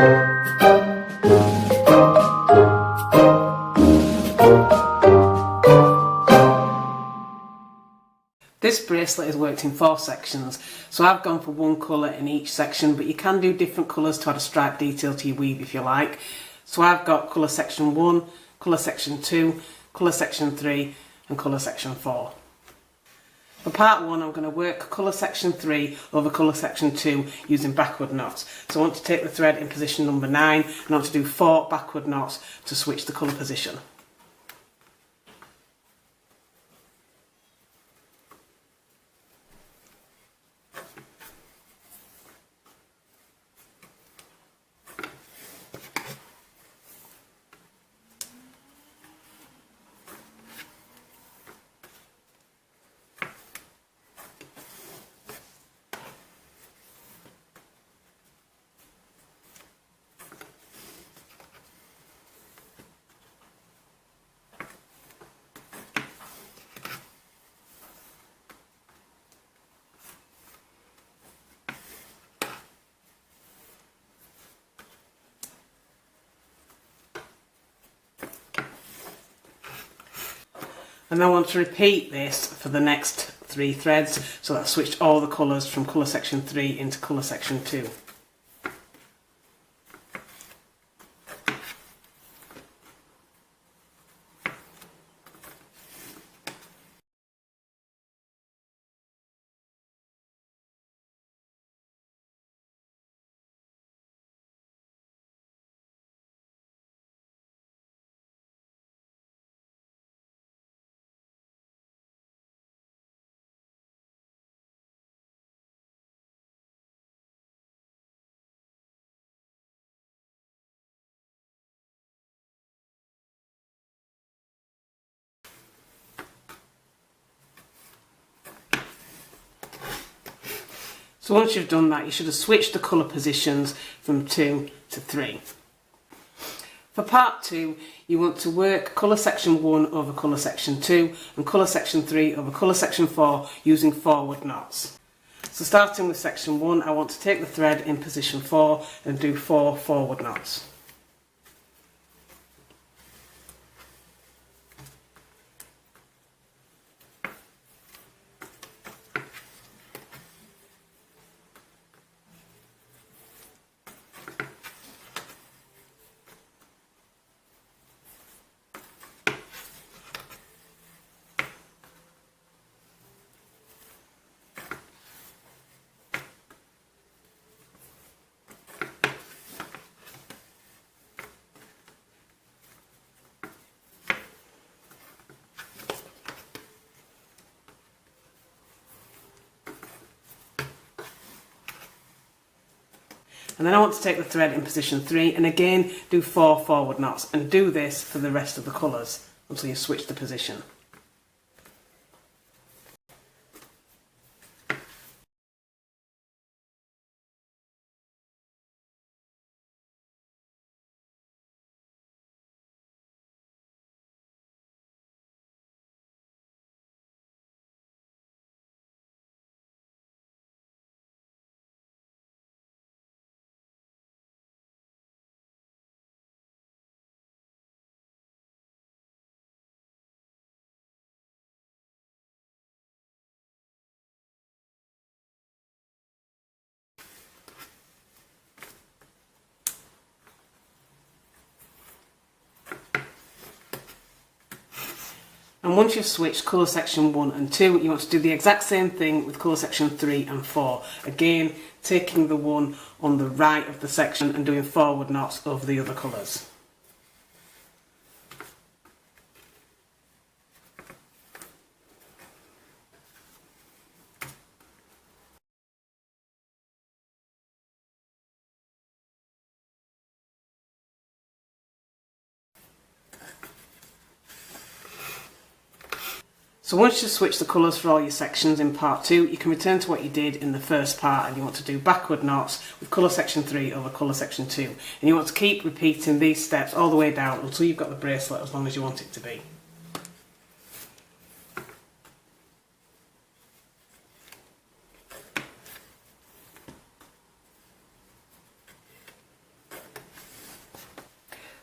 This bracelet is worked in 4 sections, so I've gone for one colour in each section, but you can do different colours to add a stripe detail to your weave if you like. So I've got colour section 1, colour section 2, colour section 3 and colour section 4. For part 1 I'm going to work colour section 3 over colour section 2 using backward knots. So I want to take the thread in position number 9 and I want to do 4 backward knots to switch the colour position. And I want to repeat this for the next 3 threads, so that I've switched all the colours from colour section 3 into colour section 2. So once you've done that, you should have switched the colour positions from 2 to 3. For part 2, you want to work colour section 1 over colour section 2 and colour section 3 over colour section 4 using forward knots. So starting with section 1, I want to take the thread in position 4 and do 4 forward knots. And then I want to take the thread in position 3 and again do 4 forward knots, and do this for the rest of the colours until you switch the position. And once you've switched colour section 1 and 2, you want to do the exact same thing with colour section 3 and 4. Again, taking the one on the right of the section and doing forward knots over the other colours. So once you've switched the colours for all your sections in part 2, you can return to what you did in the first part, and you want to do backward knots with colour section 3 over colour section 2. And you want to keep repeating these steps all the way down until you've got the bracelet as long as you want it to be.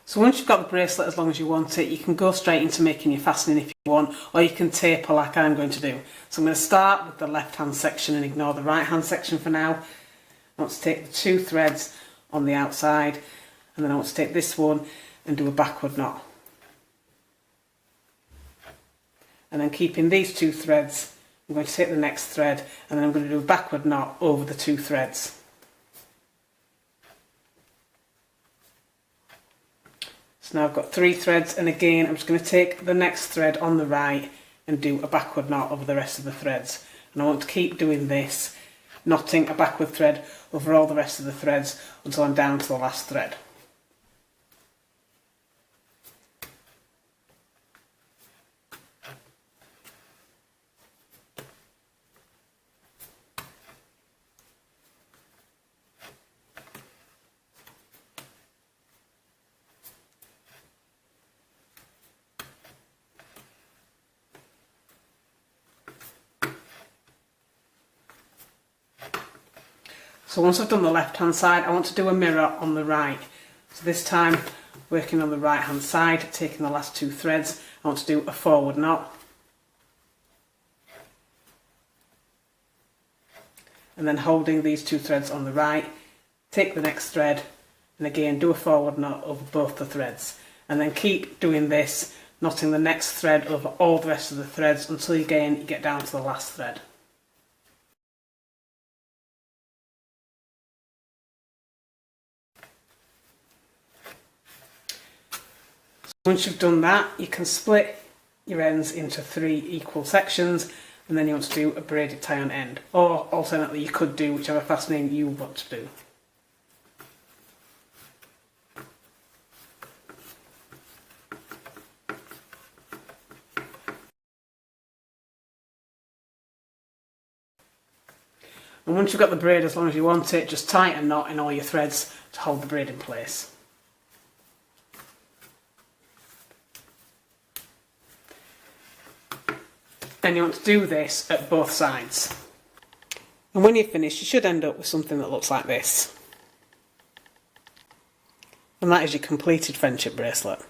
So once you've got the bracelet as long as you want it, you can go straight into making your fastening if you want, or you can taper like I'm going to do. So I'm going to start with the left hand section and ignore the right hand section for now. I want to take the 2 threads on the outside, and then I want to take this one and do a backward knot. And then keeping these 2 threads, I'm going to take the next thread and then I'm going to do a backward knot over the 2 threads. So now I've got 3 threads, and again I'm just going to take the next thread on the right and do a backward knot over the rest of the threads. And I want to keep doing this, knotting a backward thread over all the rest of the threads until I'm down to the last thread. So once I've done the left hand side, I want to do a mirror on the right. So this time, working on the right hand side, taking the last 2 threads, I want to do a forward knot. And then holding these 2 threads on the right, take the next thread and again do a forward knot over both the threads. And then keep doing this, knotting the next thread over all the rest of the threads until you get down to the last thread. Once you've done that, you can split your ends into 3 equal sections, and then you want to do a braided tie on end. Or alternately, you could do whichever fastening you want to do. And once you've got the braid as long as you want it, just tie a knot in all your threads to hold the braid in place. And you want to do this at both sides. And when you're finished, you should end up with something that looks like this. And that is your completed friendship bracelet.